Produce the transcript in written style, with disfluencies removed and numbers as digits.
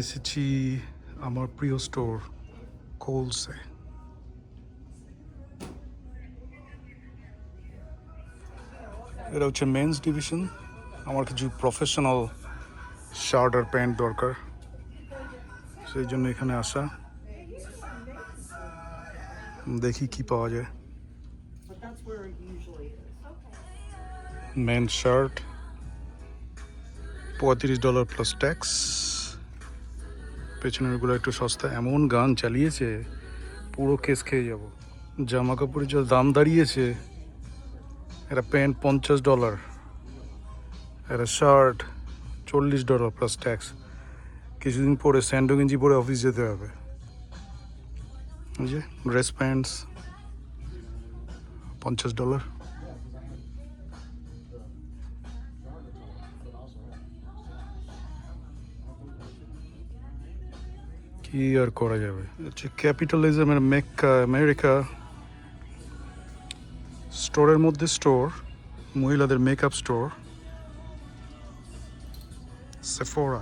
এসেছি আমার প্রিয় স্টোর কোলসে। এটা হচ্ছে মেন্স ডিভিশন। আমার কিছু প্রফেশনাল শার্ট আর প্যান্ট দরকার, সেই জন্য এখানে আসা। দেখি কি পাওয়া যায়। Men's shirt $35 plus tax. পেছনেরগুলো একটু সস্তা। এমন গান চালিয়েছে পুরো কেস খেয়ে যাব। জামা কাপড়ের যা দাম দাঁড়িয়েছে, একটা প্যান্ট $50, একটা শার্ট $40 প্লাস ট্যাক্স। কিছুদিন পরে স্যান্ডো গেঞ্জি পরে অফিস যেতে হবে। এই যে ড্রেস প্যান্টস $50। কি আর করা যাবে, হচ্ছে ক্যাপিটালিজমের মেক্কা আমেরিকা। স্টোরের মধ্যে স্টোর, মহিলাদের মেকআপ স্টোর, সেফোরা।